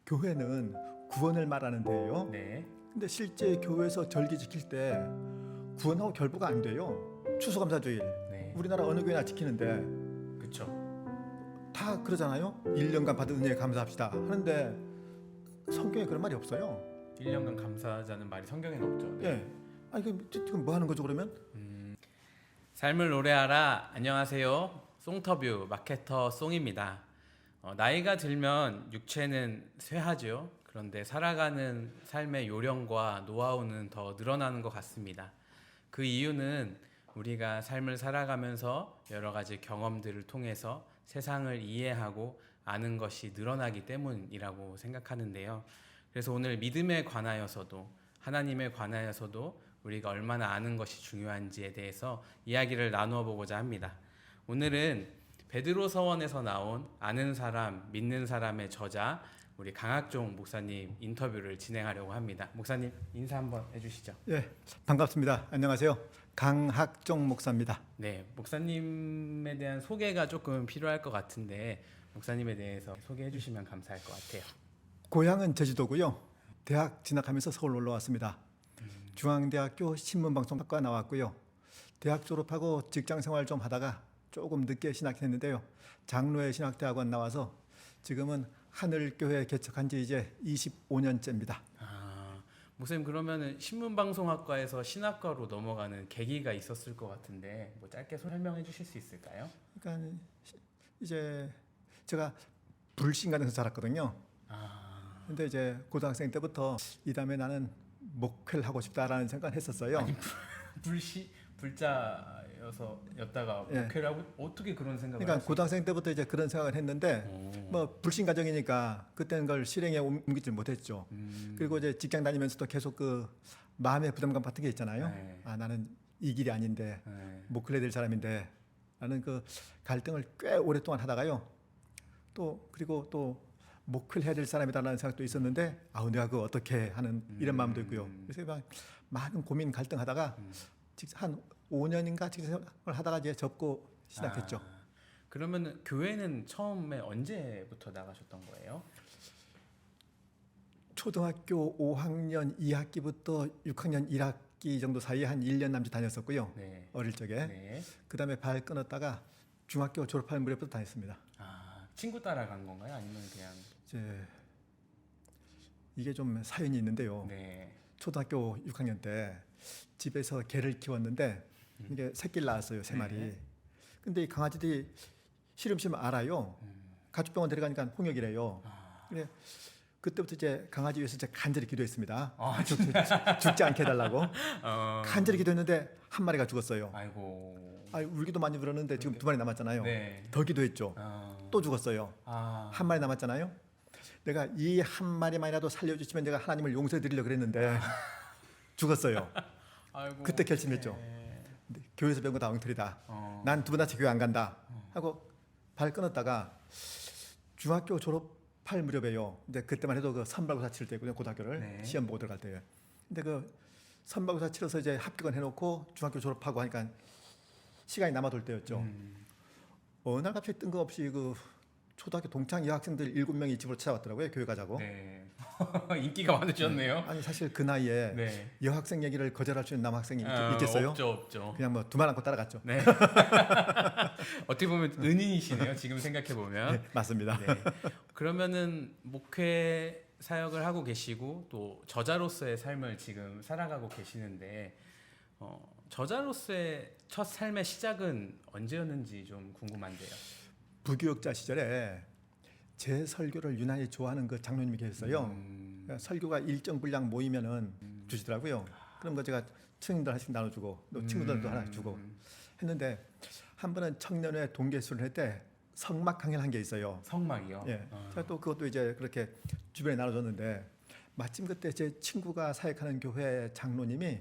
교회는 구원을 말하는데요. 네. 근데 실제 교회에서 절기 지킬 때 구원하고 결부가 안 돼요. 추수감사주일 네. 우리나라 어느 교회나 지키는데 그렇죠. 다 그러잖아요. 1년간 받은 은혜에 감사합시다 하는데 성경에 그런 말이 없어요. 1년간 감사하자는 말이 성경에는 없죠. 네. 예. 아니 지금 뭐 하는 거죠 그러면? 삶을 노래하라. 안녕하세요. 송터뷰 마케터 송입니다. 나이가 들면 육체는 쇠하죠. 그런데 살아가는 삶의 요령과 노하우는 더 늘어나는 것 같습니다. 그 이유는 우리가 삶을 살아가면서 여러 가지 경험들을 통해서 세상을 이해하고 아는 것이 늘어나기 때문이라고 생각하는데요. 그래서 오늘 믿음에 관하여서도 하나님에 관하여서도 우리가 얼마나 아는 것이 중요한지에 대해서 이야기를 나누어 보고자 합니다. 오늘은 베드로 서원에서 나온 아는 사람, 믿는 사람의 저자 우리 강학종 목사님 인터뷰를 진행하려고 합니다. 목사님 인사 한번 해주시죠. 예, 반갑습니다. 안녕하세요. 강학종 목사입니다. 네, 목사님에 대한 소개가 조금 필요할 것 같은데 목사님에 대해서 소개해 주시면 감사할 것 같아요. 고향은 제주도고요. 대학 진학하면서 서울 올라왔습니다. 중앙대학교 신문방송학과 나왔고요. 대학 졸업하고 직장 생활 좀 하다가 조금 늦게 신학했는데요. 장로회 신학대학원 나와서 지금은 하늘교회 개척한 지 이제 25년째입니다. 목사님 그러면은 신문방송학과에서 신학과로 넘어가는 계기가 있었을 것 같은데 뭐 짧게 설명해 주실 수 있을까요? 그러니까 이제 제가 불신가정에서 자랐거든요. 근데 이제 고등학생 때부터 이 다음에 나는 목회를 하고 싶다라는 생각을 했었어요. 아니 불자였다가 예. 목회를 하고 어떻게 그런 생각을 그러니까 고등학생 때부터 이제 그런 생각을 했는데 뭐 불신가정이니까 그때는 걸 실행에 옮기지 못했죠. 그리고 이제 직장 다니면서도 계속 그 마음의 부담감 같은 게 있잖아요. 네. 아 나는 이 길이 아닌데 목회를 해야 될 사람인데 라는 그 갈등을 꽤 오랫동안 하다가요. 또 그리고 또 목회를 해야 될 사람이다라는 생각도 있었는데 내가 그거 어떻게 하는 이런 마음도 있고요. 그래서 막 많은 고민 갈등하다가 한 5년인가 직장생활을 하다가 이제 접고 시작했죠. 그러면 교회는 처음에 언제부터 나가셨던 거예요? 초등학교 5학년 2학기부터 6학년 1학기 정도 사이에 한 1년 남짓 다녔었고요. 네. 어릴 적에. 네. 그다음에 발 끊었다가 중학교 졸업할 무렵부터 다녔습니다. 친구 따라간 건가요? 아니면 그냥 이제 이게 좀 사연이 있는데요. 네. 초등학교 6학년 때 집에서 개를 키웠는데 이게 새끼를 낳았어요, 3마리. 네. 근데 이 강아지들이 시름시름 알아요. 가축병원 데려가니까 홍역이래요. 근데 그때부터 이제 강아지 위해서 제가 간절히 기도했습니다. 죽지 않게 해달라고. 간절히 기도했는데 한 마리가 죽었어요. 아이고. 울기도 많이 울었는데 지금 2마리 남았잖아요. 네. 더 기도했죠. 또 죽었어요. 한 마리 남았잖아요. 내가 이 한 마리만이라도 살려주시면 내가 하나님을 용서해 드리려고 그랬는데 죽었어요. 아이고. 그때 결심했죠. 네. 교회에서 배운 거 다 엉터리다. 난 두 번 다시 교회 안 간다 하고 발 끊었다가 중학교 졸업할 무렵에요. 근데 그때만 해도 그 선발고사 치를 때거든요. 고등학교를 네. 시험 보고 들어갈 때에. 근데 그 선발고사 치러서 이제 합격은 해놓고 중학교 졸업하고 하니까 시간이 남아돌 때였죠. 어느 날 갑자기 뜬금없이 그 초등학교 동창 여학생들 7명이 집으로 찾아왔더라고요. 교회 가자고. 네. 인기가 많으셨네요. 아니 사실 그 나이에 네. 여학생 얘기를 거절할 수 있는 남학생이 있겠어요? 없죠. 그냥 뭐 두 말 않고 따라갔죠. 네. 어떻게 보면 은인이시네요. 지금 생각해 보면. 네, 맞습니다. 네. 그러면은 목회 사역을 하고 계시고 또 저자로서의 삶을 지금 살아가고 계시는데 저자로서의 첫 삶의 시작은 언제였는지 좀 궁금한데요. 부교육자 시절에 제 설교를 유난히 좋아하는 그 장로님이 계셨어요. 그러니까 설교가 일정 분량 모이면은 주시더라고요. 그럼 그 제가 청년들 하나씩 나눠주고 또 친구들도 하나 주고 했는데 한 번은 청년회 동계수를 할 때 성막 강연을 한 게 있어요. 성막이요? 예. 제가 또 그것도 이제 그렇게 주변에 나눠줬는데 마침 그때 제 친구가 사역하는 교회 장로님이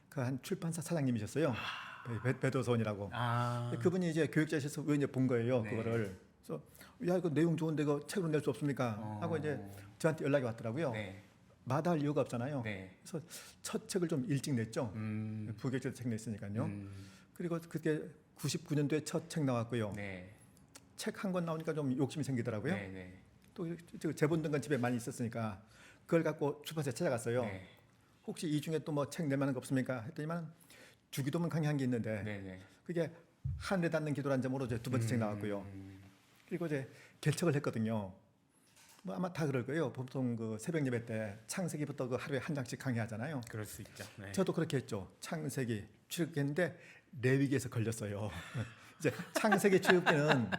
그 한 출판사 사장님이셨어요. 베도선이라고. 그분이 이제 교육자실에서 우연히 본 거예요. 네. 그거를. 그래서 야 이거 내용 좋은데 이거 책으로 낼 수 없습니까? 하고 이제 저한테 연락이 왔더라고요. 네. 마다할 이유가 없잖아요. 네. 그래서 첫 책을 좀 일찍 냈죠. 부교육자 책 냈으니까요. 그리고 그때 99년도에 첫 책 나왔고요. 네. 책 한 권 나오니까 좀 욕심이 생기더라고요. 네. 또 제본 등간 집에 많이 있었으니까 그걸 갖고 출판사에 찾아갔어요. 네. 혹시 이 중에 또 뭐 책 낼만한 거 없습니까? 했더니만 주기도문 강의한 게 있는데 네, 네. 그게 하늘에 닿는 기도란 점으로 이제 두 번째 책 나왔고요. 그리고 이제 개척을 했거든요. 뭐 아마 다 그럴 거예요. 보통 그 새벽 예배 때 창세기부터 그 하루에 한 장씩 강의하잖아요. 그럴 수 있죠. 네. 저도 그렇게 했죠. 창세기 출애굽기했는데 레위기에서 걸렸어요. 이제 창세기 출애굽기는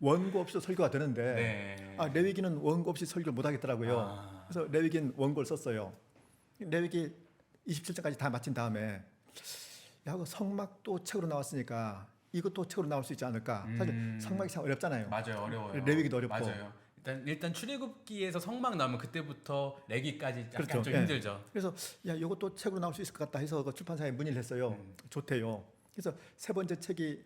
원고 없이 설교가 되는데 네. 아, 레위기는 원고 없이 설교를 못 하겠더라고요. 아. 그래서 레위기는 원고를 썼어요. 레위기 27장까지 다 마친 다음에 야, 그 성막도 책으로 나왔으니까 이것도 책으로 나올 수 있지 않을까? 사실 성막이 참 어렵잖아요. 맞아요, 어려워요. 레위기도 어렵고. 맞아요. 일단 출애굽기에서 성막 나오면 그때부터 레기까지 약간 그렇죠. 좀 예. 힘들죠. 그래서 야, 이것도 책으로 나올 수 있을 것 같다 해서 그 출판사에 문의를 했어요. 좋대요. 그래서 세 번째 책이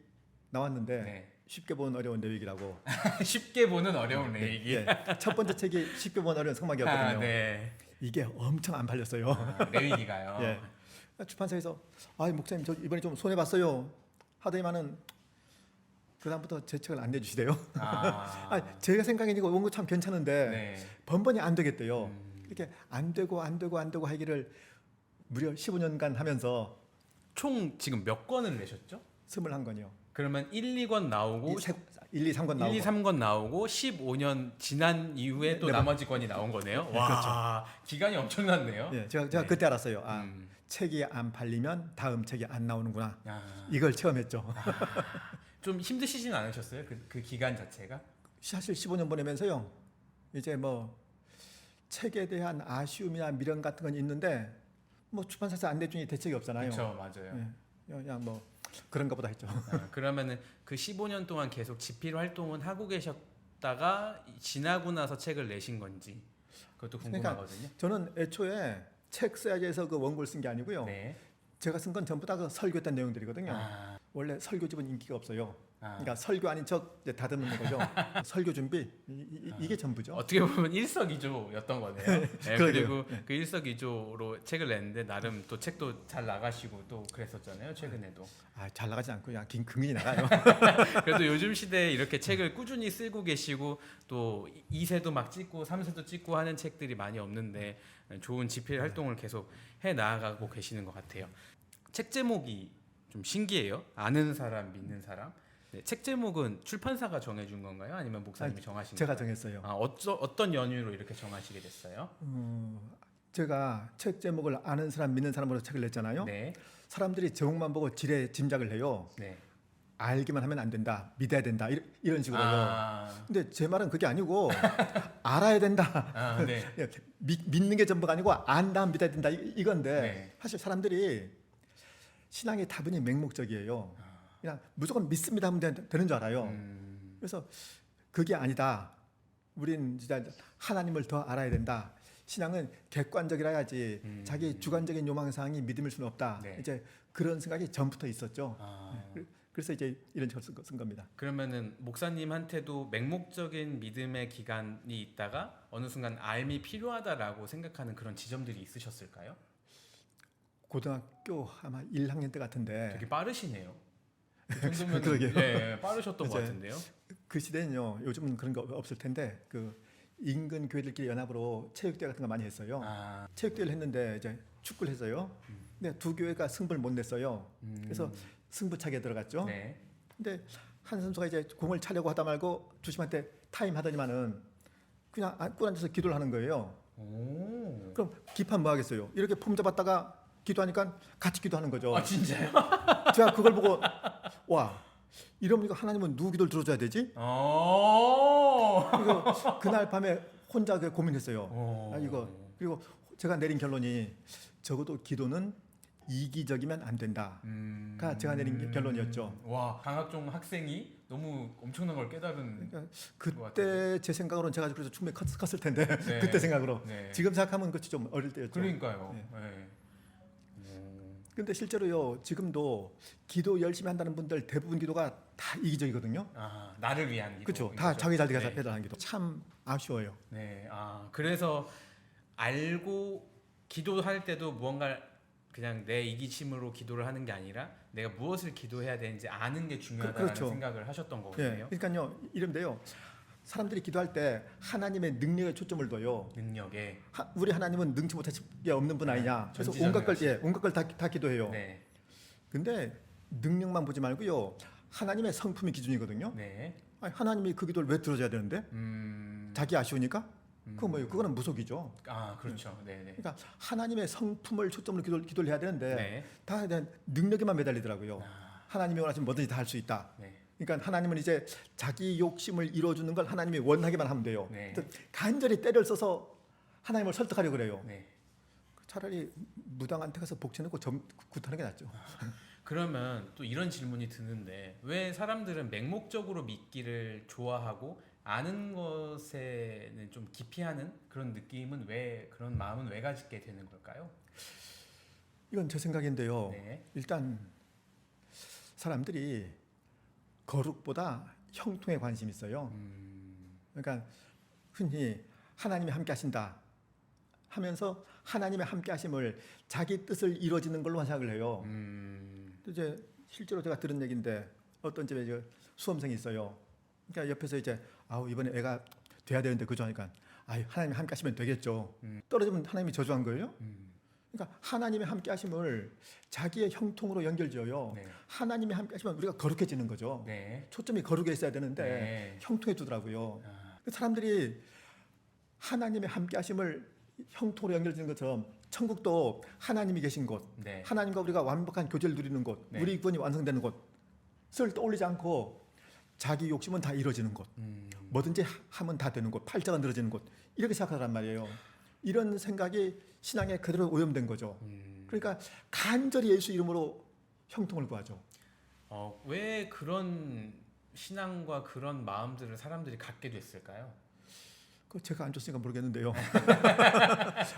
나왔는데 네. 쉽게 본 어려운 레위기라고. 쉽게 보는 어려운 레기. 예. 첫 번째 책이 쉽게 본 어려운 성막이었거든요. 아, 네. 이게 엄청 안 팔렸어요. 레위기가요. 예. 출판사에서 아, 목사님 저 이번에 좀 손해 봤어요. 하더니만은 그 다음부터 제 책을 안 내주시대요. 아, 아, 제가 생각엔 이거 원고 참 괜찮은데 네. 번번이 안 되겠대요. 이렇게 안 되고 하기를 무려 15년간 하면서 총 지금 몇 권을 내셨죠? 21권이요. 그러면 1, 2권 나오고 1, 2, 3권 나오고 1, 2, 3권 나오고 15년 지난 이후에 또 네, 나머지 권이 나온 거네요. 네, 와, 기간이 엄청났네요. 예, 제가 네. 그때 알았어요. 아, 음. 책이 안 팔리면 다음 책이 안 나오는구나. 아, 이걸 체험했죠. 좀 힘드시진 않으셨어요? 그 기간 자체가? 사실 15년 보내면서요. 이제 뭐 책에 대한 아쉬움이나 미련 같은 건 있는데 뭐 출판사에서 안 내주니 대책이 없잖아요. 그렇죠, 맞아요. 예, 그냥 뭐 그런가 보다 했죠. 그러면은 그 15년 동안 계속 집필 활동은 하고 계셨다가 지나고 나서 책을 내신 건지 그것도 궁금하거든요. 저는 애초에 책 써야지 해서 그 원고를 쓴 게 아니고요. 네. 제가 쓴 건 전부 다 그 설교했던 내용들이거든요. 아, 원래 설교집은 인기가 없어요. 아. 그러니까 설교 아닌 척 이제 다듬는 거죠. 설교 준비 이게 전부죠. 어떻게 보면 일석이조였던 거네요. 네, 그러게요. 그리고 그 일석이조로 책을 냈는데 나름 또 책도 잘 나가시고 또 그랬었잖아요. 최근에도. 아, 잘 나가지 않고 그냥 근근히 나가요. 그래도 요즘 시대에 이렇게 책을 꾸준히 쓰고 계시고 또 2세도 막 찍고 3세도 찍고 하는 책들이 많이 없는데 좋은 집필 활동을 계속 해 나가고 계시는 것 같아요. 책 제목이 좀 신기해요. 아는 사람, 믿는 사람. 네, 책 제목은 출판사가 정해준 건가요? 아니면 목사님이 정하신 제가 건가요? 정했어요. 아, 어떤 연유로 이렇게 정하시게 됐어요? 제가 책 제목을 아는 사람, 믿는 사람으로 책을 냈잖아요. 네, 사람들이 제목만 보고 지레 짐작을 해요. 네. 알기만 하면 안 된다, 믿어야 된다 이런 식으로요. 아, 근데 제 말은 그게 아니고 알아야 된다. 아, 네. 예, 믿는 게 전부가 아니고 안다, 믿어야 된다 이건데 네. 사실 사람들이 신앙의 다분히 맹목적이에요. 그냥 무조건 믿습니다 하면 되는 줄 알아요. 그래서 그게 아니다. 우린 진짜 하나님을 더 알아야 된다. 신앙은 객관적이라야지 자기 주관적인 요망사항이 믿음일 수는 없다. 네. 이제 그런 생각이 전부터 있었죠. 아, 그래서 이제 이런 책을 쓴 겁니다. 그러면은 목사님한테도 맹목적인 믿음의 기간이 있다가 어느 순간 알미 필요하다라고 생각하는 그런 지점들이 있으셨을까요? 고등학교 아마 1학년 때 같은데 되게 빠르시네요. 그 정도면 그러게요. 네, 빠르셨던 것 이제 같은데요. 그 시대는요. 요즘은 그런 거 없을 텐데 그 인근 교회들끼리 연합으로 체육대회 같은 거 많이 했어요. 아, 체육대회를 했는데 이제 축구를 했어요. 근데 두 교회가 승부를 못 냈어요. 그래서 승부차기에 들어갔죠. 네. 근데 한 선수가 이제 공을 차려고 하다 말고 주심한테 타임 하더니만은 그냥 꿇어앉아서 기도를 하는 거예요. 오. 그럼 기판 뭐 하겠어요? 이렇게 폼 잡았다가 기도하니까 같이 기도하는 거죠. 아 진짜요? 제가 그걸 보고 와 이러면 이거 하나님은 누구 기도를 들어줘야 되지? 오. 그리고 그날 밤에 혼자 그 고민했어요. 오. 아, 이거 그리고 제가 내린 결론이 적어도 기도는 이기적이면 안 된다가 제가 내린 결론이었죠. 와 강학종 학생이 너무 엄청난 걸 깨달은. 그러니까 그때 제 생각으로는 제가 그래서 충분히 컸을 텐데 네. 그때 생각으로 네. 지금 생각하면 그치 좀 어릴 때였죠. 그러니까요. 네. 네. 근데 실제로요 지금도 기도 열심히 한다는 분들 대부분 기도가 다 이기적이거든요. 아 나를 위한 기도. 그렇죠. 다 자기 잘 되게 네. 해달라는 기도. 참 아쉬워요. 네. 아 그래서 알고 기도할 때도 무언가 그냥 내 이기심으로 기도를 하는 게 아니라 내가 무엇을 기도해야 되는지 아는 게 중요하다는 그렇죠. 생각을 하셨던 예. 거거든요. 그러니까요 이런데요 사람들이 기도할 때 하나님의 능력에 초점을 둬요. 능력에. 우리 하나님은 능치 못할 게 없는 분 아니냐. 그래서 온갖 걸 다 기도해요. 네. 근데 능력만 보지 말고요. 하나님의 성품이 기준이거든요. 네. 아니, 하나님이 그 기도를 왜 들어줘야 되는데? 자기 아쉬우니까? 그건 뭐예요? 그거는 무속이죠. 아, 그렇죠. 네, 네. 그러니까 하나님의 성품을 초점으로 기도를 해야 되는데 네. 다 그냥 능력에만 매달리더라고요. 하나님이 원하시면 뭐든지 다 할 수 있다. 네. 그러니까 하나님은 이제 자기 욕심을 이루어주는 걸 하나님이 원하기만 하면 돼요. 네. 간절히 때를 써서 하나님을 설득하려고 그래요. 네. 차라리 무당한테 가서 복쳐놓고 굿하는 게 낫죠. 그러면 또 이런 질문이 드는데 왜 사람들은 맹목적으로 믿기를 좋아하고 아는 것에는 좀 기피하는 그런 느낌은 왜 그런 마음은 왜 가지게 되는 걸까요? 이건 제 생각인데요. 네. 일단 사람들이 거룩보다 형통에 관심이 있어요. 그러니까 흔히 하나님이 함께 하신다 하면서 하나님의 함께 하심을 자기 뜻을 이루어지는 걸로 생각을 해요. 이제 실제로 제가 들은 얘기인데 어떤 집에 이제 수험생이 있어요. 그러니까 옆에서 이제 이번에 애가 돼야 되는데 그죠 하니까 하나님이 함께 하시면 되겠죠. 떨어지면 하나님이 저주한 거예요. 그러니까 하나님의 함께 하심을 자기의 형통으로 연결지어요. 네. 하나님의 함께 하시면 우리가 거룩해지는 거죠. 네. 초점이 거룩에 있어야 되는데 네. 형통에 두더라고요. 사람들이 하나님의 함께 하심을 형통으로 연결되는 것처럼 천국도 하나님이 계신 곳, 네. 하나님과 우리가 완벽한 교제를 누리는 곳, 네. 우리 구원이 완성되는 곳을 떠올리지 않고 자기 욕심은 다 이루어지는 곳, 뭐든지 하면 다 되는 곳, 팔자가 늘어지는 곳 이렇게 생각하란 말이에요. 이런 생각이 신앙에 그대로 오염된 거죠. 그러니까 간절히 예수 이름으로 형통을 구하죠. 왜 그런 신앙과 그런 마음들을 사람들이 갖게 됐을까요? 그 제가 안 줬으니까 모르겠는데요.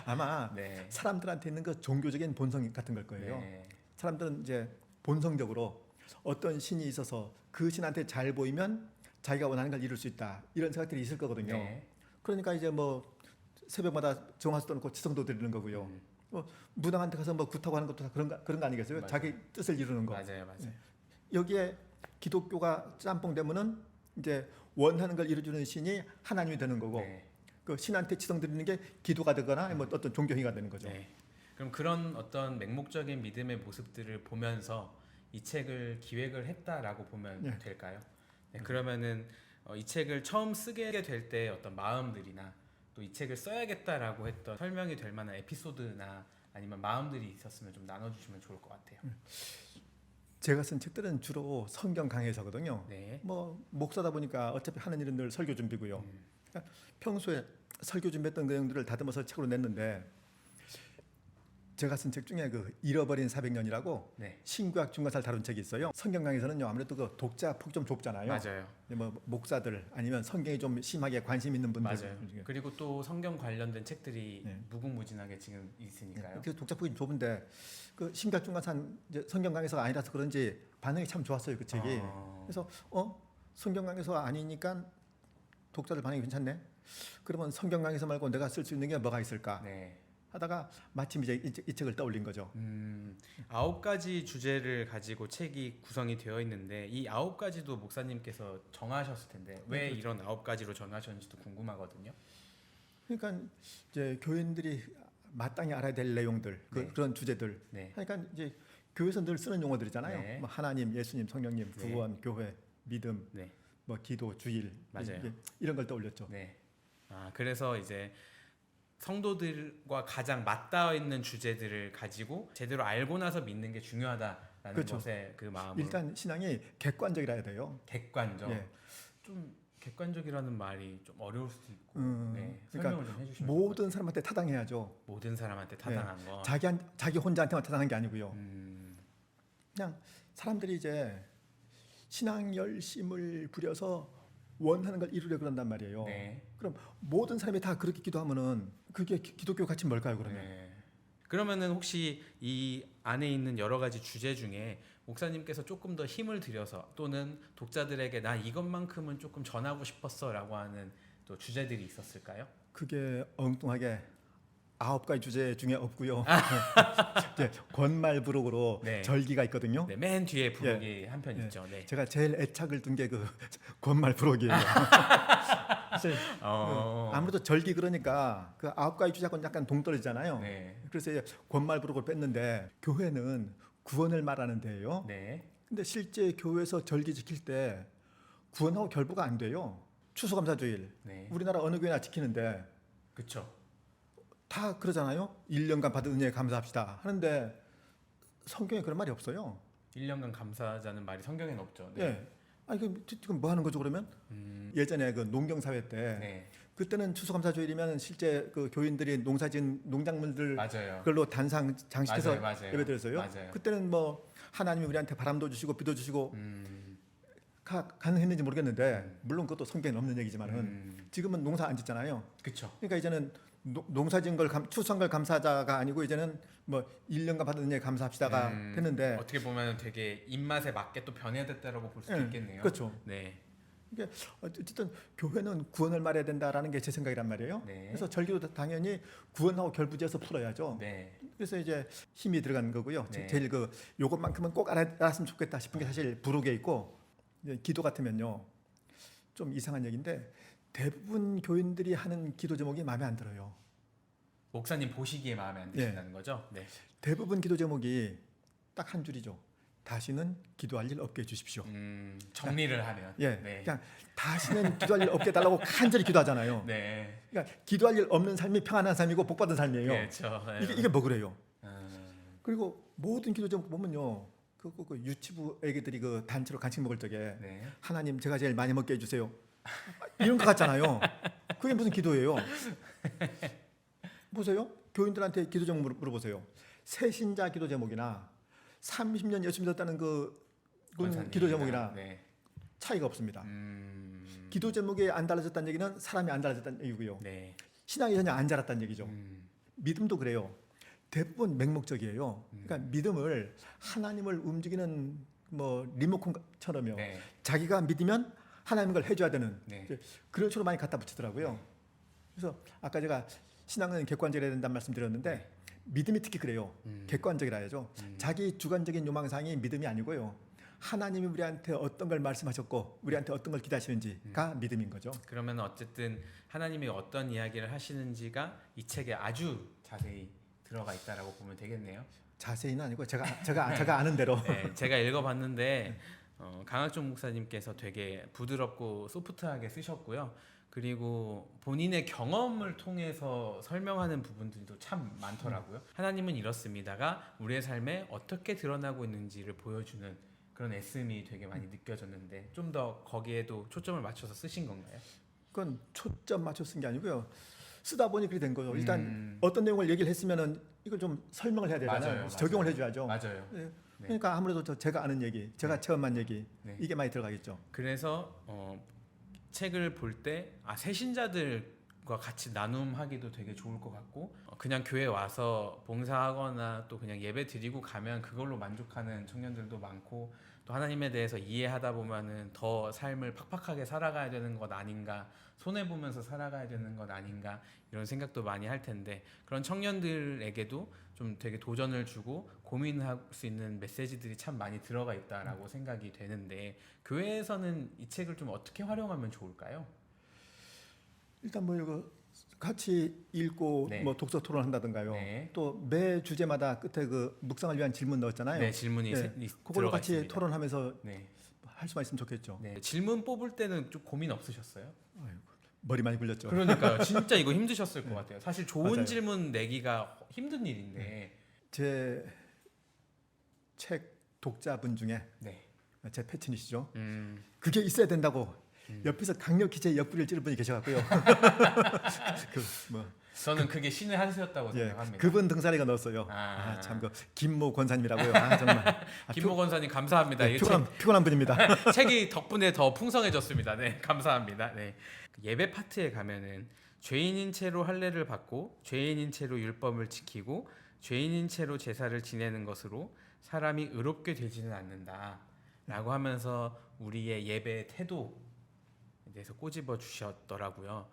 아마 네. 사람들한테 있는 그 종교적인 본성 같은 걸 거예요. 네. 사람들은 이제 본성적으로 어떤 신이 있어서 그 신한테 잘 보이면 자기가 원하는 걸 이룰 수 있다 이런 생각들이 있을 거거든요. 네. 그러니까 이제 뭐 새벽마다 정화수 떠놓고 지성도 드리는 거고요. 뭐 무당한테 가서 뭐 굿하고 하는 것도 다 그런 거 아니겠어요? 맞아요. 자기 뜻을 이루는 거. 맞아요. 여기에 기독교가 짬뽕 되면은 이제 원하는 걸 이루어주는 신이 하나님이 되는 거고 네. 그 신한테 지성 드리는 게 기도가 되거나 뭐 어떤 종교 행위가 되는 거죠. 네. 그럼 그런 어떤 맹목적인 믿음의 모습들을 보면서 이 책을 기획을 했다라고 보면 네. 될까요? 네, 그러면은 이 책을 처음 쓰게 될 때 어떤 마음들이나 또 이 책을 써야겠다라고 했던 설명이 될 만한 에피소드나 아니면 마음들이 있었으면 좀 나눠주시면 좋을 것 같아요. 제가 쓴 책들은 주로 성경 강해서거든요. 네. 뭐 목사다 보니까 어차피 하는 일은 늘 설교 준비고요. 그러니까 평소에 설교 준비했던 내용들을 다듬어서 책으로 냈는데 제가 쓴 책 중에 그 잃어버린 400년이라고 네. 신구약 중간사를 다룬 책이 있어요. 성경 강에서는요 아무래도 그 독자 폭이 좀 좁잖아요. 맞아요. 뭐 목사들 아니면 성경에 좀 심하게 관심 있는 분들 맞아요. 그리고 또 성경 관련된 책들이 무궁무진하게 지금 있으니까요. 그 독자 폭이 좁은데 그 신구약 중간사는 이제 성경 강에서가 아니라서 그런지 반응이 참 좋았어요 그 책이. 그래서 성경 강에서가 아니니까 독자들 반응이 괜찮네. 그러면 성경 강에서 말고 내가 쓸 수 있는 게 뭐가 있을까? 네. 하다가 마침 이제 이 책을 떠올린 거죠. 9가지 주제를 가지고 책이 구성이 되어 있는데 이 9가지도 목사님께서 정하셨을 텐데 왜 그렇죠. 이런 9가지로 정하셨는지도 궁금하거든요. 그러니까 이제 교인들이 마땅히 알아야 될 내용들, 네. 그런 주제들. 네. 그러니까 이제 교회에서 늘 쓰는 용어들이잖아요. 네. 뭐 하나님, 예수님, 성령님, 네. 구원, 교회, 믿음, 네. 뭐 기도, 주일, 맞아요. 이런 걸 떠올렸죠. 네. 그래서 이제 성도들과 가장 맞닿아 있는 주제들을 가지고 제대로 알고 나서 믿는 게 중요하다라는 그렇죠. 것에 그 마음으로 일단 신앙이 객관적이라야 돼요. 객관적. 예. 좀 객관적이라는 말이 좀 어려울 수도 있고. 네. 그러니까 설명을 좀 해주시면 모든 사람한테 타당해야죠. 모든 사람한테 타당한 거. 자기 혼자한테만 타당한 게 아니고요. 음. 그냥 사람들이 이제 신앙 열심을 부려서 원하는 걸 이루려 그런단 말이에요. 네. 그럼 모든 사람이 다 그렇게 기도하면은 그게 기독교 가치 뭘까요? 그러면 네. 그러면은 혹시 이 안에 있는 여러 가지 주제 중에 목사님께서 조금 더 힘을 들여서 또는 독자들에게 나 이것만큼은 조금 전하고 싶었어라고 하는 또 주제들이 있었을까요? 그게 엉뚱하게 9가지 주제 중에 없고요. 이제 권말 부록으로 네. 절기가 있거든요. 네, 맨 뒤에 부록이 한 편 예. 있죠. 네. 제가 제일 애착을 둔 게 그 권말 부록이에요. 사실 아무래도 절기 그러니까 그 9가지 주제하고는 약간 동떨어지잖아요. 네. 그래서 이제 권말 부록을 뺐는데 교회는 구원을 말하는 데예요. 네. 근데 실제 교회에서 절기 지킬 때 구원하고 결부가 안 돼요. 추수감사주일 네. 우리나라 어느 교회나 지키는데 그렇죠. 다 그러잖아요. 1년간 받은 은혜에 감사합시다 하는데 성경에 그런 말이 없어요. 1년간 감사하자는 말이 성경에는 없죠. 네. 예. 아니 그 지금 뭐 하는 거죠 그러면? 예전에 그 농경 사회 때 네. 그때는 추수감사주일이면 실제 그 교인들이 농사진 농작물들 맞아요. 그걸로 단상 장식해서 맞아요. 예배드렸어요. 맞아요. 그때는 뭐 하나님이 우리한테 바람도 주시고 비도 주시고 음. 가능했는지 모르겠는데 물론 그것도 성경에 없는 얘기지만은 음. 지금은 농사 안 짓잖아요. 그렇죠. 그러니까 이제는 농사진 걸 추수한 걸 감사하자가 아니고 이제는 뭐 1년간 받은 은혜 감사합시다가 됐는데 어떻게 보면 되게 입맛에 맞게 또 변해야됐다라고 볼 수도 예, 있겠네요. 그렇죠. 네. 이게 어쨌든 교회는 구원을 말해야 된다라는 게 제 생각이란 말이에요. 네. 그래서 절기도 당연히 구원하고 결부지어서 풀어야죠. 네. 그래서 이제 힘이 들어가는 거고요. 네. 제일 그 요것만큼은 꼭 알았으면 좋겠다 싶은 게 사실 부록에 있고 이제 기도 같으면요 좀 이상한 얘기인데 대부분 교인들이 하는 기도 제목이 마음에 안 들어요. 목사님 보시기에 마음에 안 드신다는 거죠? 네. 대부분 기도 제목이 딱 한 줄이죠. 다시는 기도할 일 없게 해주십시오. 정리를 하면. 예, 네. 그냥 다시는 기도할 일 없게 해달라고 간절히 기도하잖아요. 네. 그러니까 기도할 일 없는 삶이 평안한 삶이고 복받은 삶이에요. 그렇죠. 네. 이게 뭐 그래요? 음. 그리고 모든 기도 제목 보면요, 그 유치부 애기들이 그 단체로 간식 먹을 적에 네. 하나님 제가 제일 많이 먹게 해주세요. 이런 거 같잖아요. 그게 무슨 기도예요? 보세요. 교인들한테 기도 제목 물어보세요. 새신자 기도 제목이나 30년 열심히 뒀다는 그 기도 제목이나 네. 차이가 없습니다. 기도 제목이 안 달라졌다는 얘기는 사람이 안 달라졌다는 얘기고요. 네. 신앙이 전혀 안 자랐다는 얘기죠. 믿음도 그래요. 대부분 맹목적이에요. 그러니까 믿음을 하나님을 움직이는 뭐 리모컨처럼요. 네. 자기가 믿으면 하나님 걸 해줘야 되는 네. 그런 식으로 많이 갖다 붙이더라고요. 그래서 아까 제가 신앙은 객관적이어야 된다는 말씀드렸는데 믿음이 특히 그래요. 객관적이라 해야죠. 자기 주관적인 요망사항이 믿음이 아니고요. 하나님이 우리한테 어떤 걸 말씀하셨고 우리한테 어떤 걸 기대하시는지가 믿음인 거죠. 그러면 어쨌든 하나님이 어떤 이야기를 하시는지가 이 책에 아주 자세히 들어가 있다라고 보면 되겠네요. 자세히는 아니고 제가 아는 대로. 네, 제가 읽어봤는데 강학종 목사님께서 되게 부드럽고 소프트하게 쓰셨고요. 그리고 본인의 경험을 통해서 설명하는 부분들도 참 많더라고요. 하나님은 이렇습니다가 우리의 삶에 어떻게 드러나고 있는지를 보여주는 그런 애씀이 되게 많이 느껴졌는데 좀 더 거기에도 초점을 맞춰서 쓰신 건가요? 그건 초점 맞춰 쓴 게 아니고요. 쓰다 보니 그렇게 된 거죠. 일단 어떤 내용을 얘기를 했으면은 이걸 좀 설명을 해야 되잖아요. 맞아요. 적용을 해줘야죠. 맞아요. 네. 네. 그러니까 아무래도 제가 아는 얘기, 제가 체험한 얘기 네. 이게 많이 들어가겠죠. 그래서 책을 볼 때 새신자들과 같이 나눔하기도 되게 좋을 것 같고 그냥 교회 와서 봉사하거나 또 그냥 예배 드리고 가면 그걸로 만족하는 청년들도 많고 또 하나님에 대해서 이해하다 보면은 더 삶을 팍팍하게 살아가야 되는 것 아닌가, 손해 보면서 살아가야 되는 것 아닌가 이런 생각도 많이 할 텐데 그런 청년들에게도 좀 되게 도전을 주고 고민할 수 있는 메시지들이 참 많이 들어가 있다라고 생각이 되는데 교회에서는 이 책을 좀 어떻게 활용하면 좋을까요? 일단 뭐 이거 같이 읽고 네. 뭐 독서 토론한다든가요. 네. 또 매 주제마다 끝에 그 묵상을 위한 질문 넣었잖아요. 네, 질문이 그걸로 들어가 같이 있습니다. 토론하면서 네. 할 수만 있으면 좋겠죠. 네. 질문 뽑을 때는 좀 고민 없으셨어요? 머리 많이 굴렸죠. 그러니까요. 진짜 이거 힘드셨을 것 같아요. 사실 좋은 맞아요. 질문 내기가 힘든 일인데. 제 책 독자분 중에 네. 제 패친이시죠. 그게 있어야 된다고 옆에서 강력히 제 옆구리를 찌를 분이 계셔갖고요. 저는 그게 신의 한 수였다고 생각합니다. 그분 등사리가 넣었어요. 참 그 김모 권사님이라고요. 정말. 김모 권사님 감사합니다. 네, 이 피곤한 분입니다. 책이 덕분에 더 풍성해졌습니다. 네, 감사합니다. 네. 예배 파트에 가면은 죄인인 채로 할례를 받고 죄인인 채로 율법을 지키고 죄인인 채로 제사를 지내는 것으로 사람이 의롭게 되지는 않는다라고 하면서 우리의 예배 태도에 대해서 꼬집어 주셨더라고요.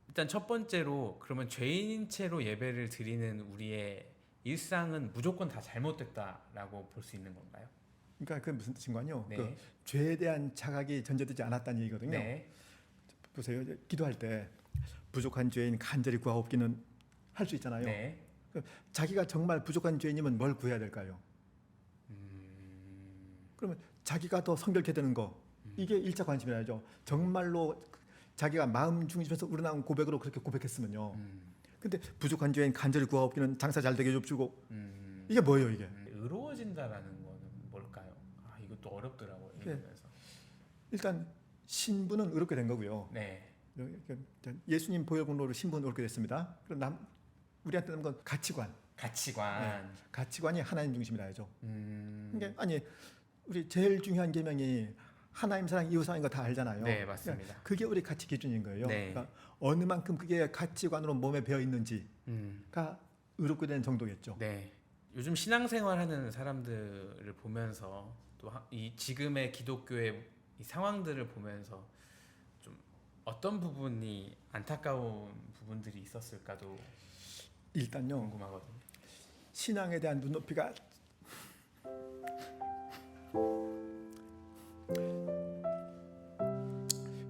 일단 첫 번째로 그러면 죄인인 채로 예배를 드리는 우리의 일상은 무조건 다 잘못됐다라고 볼 수 있는 건가요? 그러니까 그 무슨 뜻인가요? 네. 그 죄에 대한 자각이 전제되지 않았다는 얘기거든요. 네. 보세요. 이제 기도할 때 부족한 죄인 간절히 구하옵기는 할 수 있잖아요. 네. 자기가 정말 부족한 죄인이면 뭘 구해야 될까요? 그러면 자기가 더 성결케 되는 거 이게 일차 관심이라죠. 정말로 자기가 마음 중심에서 우러나온 고백으로 그렇게 고백했으면요. 근데 부족한 죄인 간절히 구하옵기는 장사 잘 되게 줍주고 이게 뭐예요 이게? 의로워진다라는 거는 뭘까요? 아, 이것도 어렵더라고요. 네. 읽으면서. 일단 신분은 의롭게 된 거고요. 네. 예수님 보혈공로로 신분 의롭게 됐습니다. 그럼 우리한테 남은 건 가치관. 가치관. 가치관이 하나님 중심이라야죠. 음. 그러니까 아니 우리 제일 중요한 계명이 하나님 사랑 이웃 사랑인 거 다 알잖아요. 네, 맞습니다. 그러니까 그게 우리 가치 기준인 거예요. 네. 그러니까 어느 만큼 그게 가치관으로 몸에 배어 있는지가 음. 의롭게 되는 정도겠죠. 네. 요즘 신앙생활하는 사람들을 보면서 또 이 지금의 기독교의 이 상황들을 보면서 좀 어떤 부분이 안타까운 부분들이 있었을까도 일단요 궁금하거든요. 신앙에 대한 눈높이가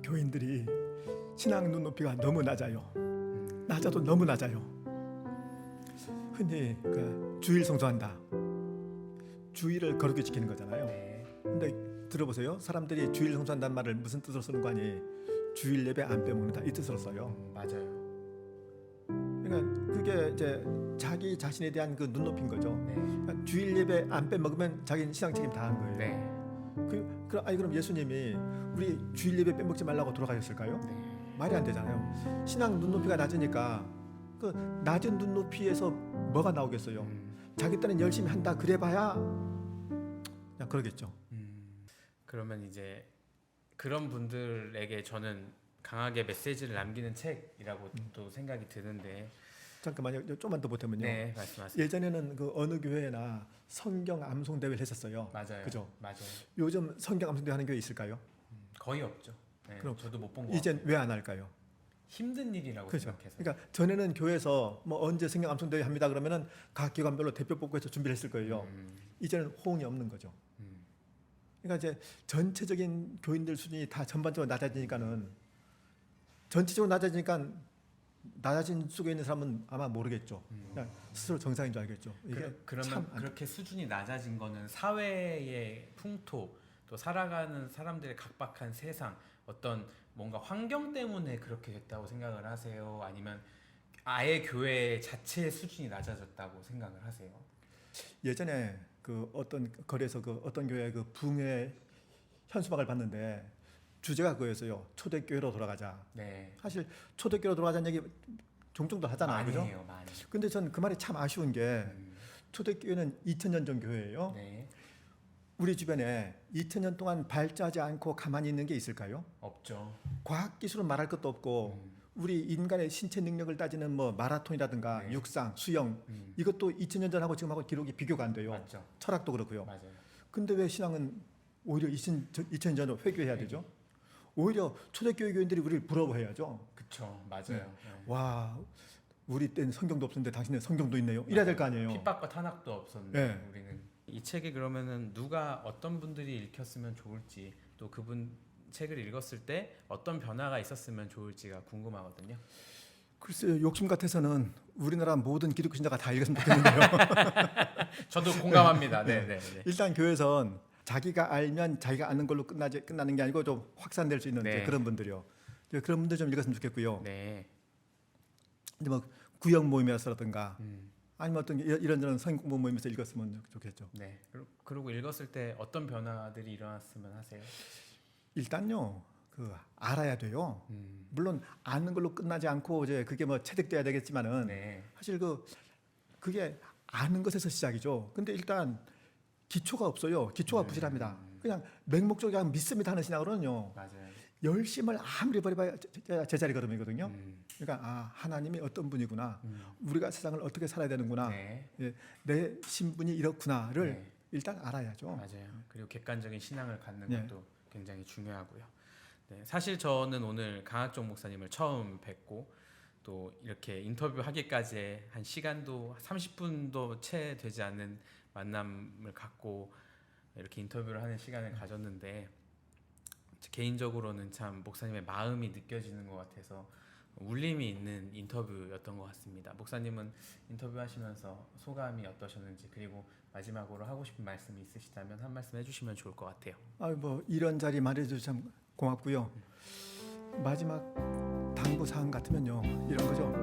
교인들이 신앙 눈높이가 너무 낮아요. 낮아도 너무 낮아요. 흔히 그 주일 성수한다. 주일을 거룩히 지키는 거잖아요. 네. 근데 들어보세요. 사람들이 주일 성수한다는 말을 무슨 뜻으로 쓰는 거 아니? 주일 예배 안 빼먹는다 이 뜻으로 써요. 맞아요. 그러니까 그게 이제 자기 자신에 대한 그 눈높이인 거죠. 네. 그러니까 주일 예배 안 빼먹으면 자기는 신앙 책임 다 한 거예요. 네. 그럼 예수님이 우리 주일 예배 빼먹지 말라고 돌아가셨을까요? 네. 말이 안 되잖아요. 신앙 눈높이가 낮으니까 그 낮은 눈높이에서 뭐가 나오겠어요? 자기 딴엔 열심히 한다 그래봐야 그냥 그러겠죠. 그러면 이제 그런 분들에게 저는 강하게 메시지를 남기는 책이라고 또 생각이 드는데. 잠깐만요. 좀만 더 보태면요. 네, 말씀하세요. 예전에는 그 어느 교회나 성경 암송 대회를 했었어요. 맞아요. 그죠? 맞아요. 요즘 성경 암송 대회 하는 교회 있을까요? 거의 없죠. 네, 그럼 저도 못 본 거. 이젠 왜 안 할까요? 힘든 일이라고 그렇죠. 생각해서. 그러니까 전에는 교회에서 뭐 언제 성경 암송 대회 합니다 그러면은 각 기관별로 대표 뽑고 해서 준비를 했을 거예요. 이제는 호응이 없는 거죠. 그러니까 이제 전체적인 교인들 수준이 다 전반적으로 낮아지니까는 전체적으로 낮아진 속에 있는 사람은 아마 모르겠죠. 그냥 스스로 정상인 줄 알겠죠. 이게 그러면 참 그렇게 수준이 낮아진 거는 사회의 풍토 또 살아가는 사람들의 각박한 세상 어떤 뭔가 환경 때문에 그렇게 됐다고 생각을 하세요? 아니면 아예 교회 자체의 수준이 낮아졌다고 생각을 하세요? 예전에 그 어떤 거리에서 그 어떤 교회 그 붕의 현수막을 봤는데 주제가 그거였어요. 초대교회로 돌아가자. 네. 사실 초대교회로 돌아가자는 얘기 종종도 하잖아요. 많이 그죠? 해요, 많이. 근데 전 그 말이 참 아쉬운 게 초대교회는 2000년 전 교회예요. 네. 우리 주변에 2000년 동안 발전하지 않고 가만히 있는 게 있을까요? 없죠. 과학기술은 말할 것도 없고 우리 인간의 신체 능력을 따지는 뭐 마라톤이라든가 네. 육상, 수영 이것도 2000년 전하고 지금하고 기록이 비교가 안 돼요. 맞죠. 철학도 그렇고요. 맞아요. 근데 왜 신앙은 오히려 2000년 전으로 회귀해야 되죠? 오히려 초대교회 교인들이 우리를 부러워해야죠. 그쵸, 맞아요. 네. 네. 와, 우리 때는 성경도 없었는데 당신은 성경도 있네요. 이래야 될 거 아니에요. 핍박과 탄압도 없었는데 네. 우리는 이 책이 그러면은 누가 어떤 분들이 읽혔으면 좋을지 또 그분 책을 읽었을 때 어떤 변화가 있었으면 좋을지가 궁금하거든요. 글쎄요, 욕심 같아서는 우리나라 모든 기독교 신자가 다 읽었으면 좋겠는데요. 저도 공감합니다. 네, 네, 네. 일단 교회에선 자기가 알면 자기가 아는 걸로 끝나는 게 아니고 좀 확산될 수 있는 네. 이제 그런 분들이요. 이제 그런 분들 좀 읽었으면 좋겠고요. 네. 이제 뭐 구역 모임에서라든가 아니면 어떤 이런저런 성경 공부 모임에서 읽었으면 좋겠죠. 네. 그리고 읽었을 때 어떤 변화들이 일어났으면 하세요? 일단요, 그 알아야 돼요. 물론 아는 걸로 끝나지 않고 이제 그게 뭐 체득돼야 되겠지만은 네. 사실 그게 아는 것에서 시작이죠. 근데 일단 기초가 없어요. 기초가 부실합니다. 그냥 맹목적으로 그냥 믿습니다 하는 신앙으로는요. 맞아요. 열심을 아무리 버려봐야 제자리 걸음이거든요. 그러니까 하나님이 어떤 분이구나. 우리가 세상을 어떻게 살아야 되는구나. 네. 예, 내 신분이 이렇구나를 네. 일단 알아야죠. 맞아요. 그리고 객관적인 신앙을 갖는 네. 것도 굉장히 중요하고요. 네, 사실 저는 오늘 강학종 목사님을 처음 뵙고 또 이렇게 인터뷰하기까지 한 시간도 30분도 채 되지 않는 만남을 갖고 이렇게 인터뷰를 하는 시간을 가졌는데 개인적으로는 참 목사님의 마음이 느껴지는 것 같아서 울림이 있는 인터뷰였던 것 같습니다. 목사님은 인터뷰하시면서 소감이 어떠셨는지, 그리고 마지막으로 하고 싶은 말씀이 있으시다면 한 말씀 해주시면 좋을 것 같아요. 뭐 이런 자리 마련해줘서 참 고맙고요. 마지막 당부 사항 같으면요, 이런 거죠.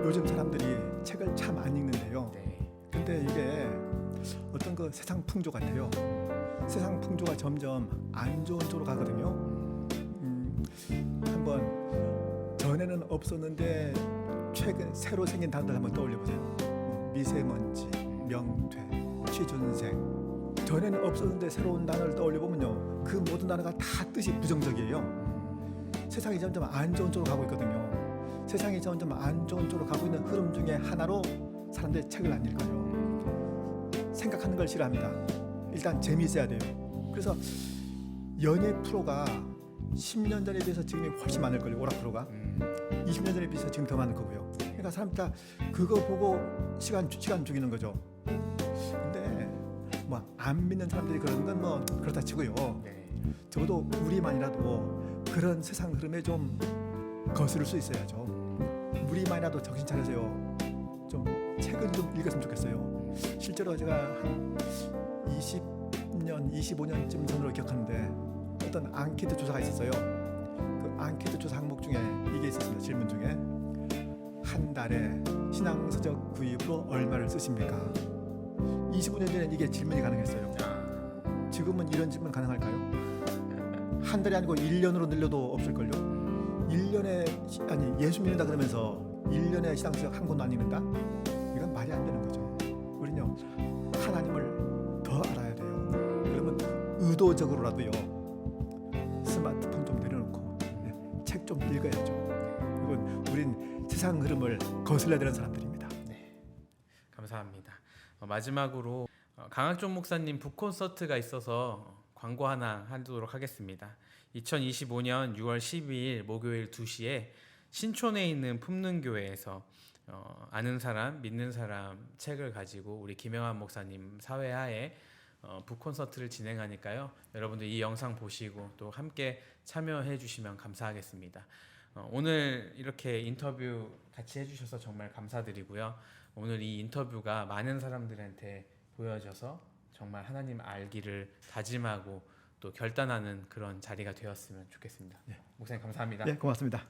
요즘 사람들이 책을 참 안 읽는데요. 네. 근데 이게 어떤 그 세상 풍조 같아요. 세상 풍조가 점점 안 좋은 쪽으로 가거든요. 한번 전에는 없었는데 최근 새로 생긴 단어들 한번 떠올려 보세요. 미세먼지, 명퇴, 취준생. 전에는 없었는데 새로운 단어를 떠올려 보면요, 그 모든 단어가 다 뜻이 부정적이에요. 세상이 점점 안 좋은 쪽으로 가고 있거든요. 세상이 점점 안 좋은 쪽으로 가고 있는 흐름 중에 하나로 사람들이 책을 안 읽어요. 생각하는 걸 싫어합니다. 일단 재미있어야 돼요. 그래서 연예 프로가 10년 전에 비해서 지금이 훨씬 많을 걸요. 오락 프로가 20년 전에 비해서 지금 더 많을 거고요. 그러니까 사람들 다 그거 보고 시간 죽이는 거죠. 근데 뭐 안 믿는 사람들이 그러는 건 뭐 그렇다 치고요. 네. 적어도 우리만이라도 그런 세상 흐름에 좀 거스를 수 있어야죠. 우리만이라도 정신 차려서요, 좀 책을 좀 읽었으면 좋겠어요. 실제로 제가 한 20년, 25년쯤 전으로 기억하는데 어떤 앙케이트 조사가 있었어요. 그 앙케이트 조사 항목 중에 이게 있었습니다. 질문 중에 한 달에 신앙서적 구입으로 얼마를 쓰십니까? 25년 전에 이게 질문이 가능했어요. 지금은 이런 질문 가능할까요? 한 달이 아니고 1년으로 늘려도 없을걸요? 1년에 아니 예수 믿는다 그러면서 1년에 신앙서적 한 권도 안 읽는다? 이건 말이 안 되는 거죠. 우리는요, 하나님을 더 알아야 돼요. 그러면 의도적으로라도요, 스마트폰 좀 내려놓고 책 좀 읽어야죠. 이건 우린 세상 흐름을 거슬러야 되는 사람들입니다. 네, 감사합니다. 마지막으로 강학종 목사님 북콘서트가 있어서 광고 하나 하도록 하겠습니다. 2025년 6월 12일 목요일 2시에 신촌에 있는 품능교회에서 아는 사람, 믿는 사람 책을 가지고 우리 김영환 목사님 사회하에 북콘서트를 진행하니까요. 여러분들 이 영상 보시고 또 함께 참여해 주시면 감사하겠습니다. 오늘 이렇게 인터뷰 같이 해주셔서 정말 감사드리고요. 오늘 이 인터뷰가 많은 사람들한테 보여져서 정말 하나님 알기를 다짐하고 또 결단하는 그런 자리가 되었으면 좋겠습니다. 네. 목사님 감사합니다. 네, 고맙습니다.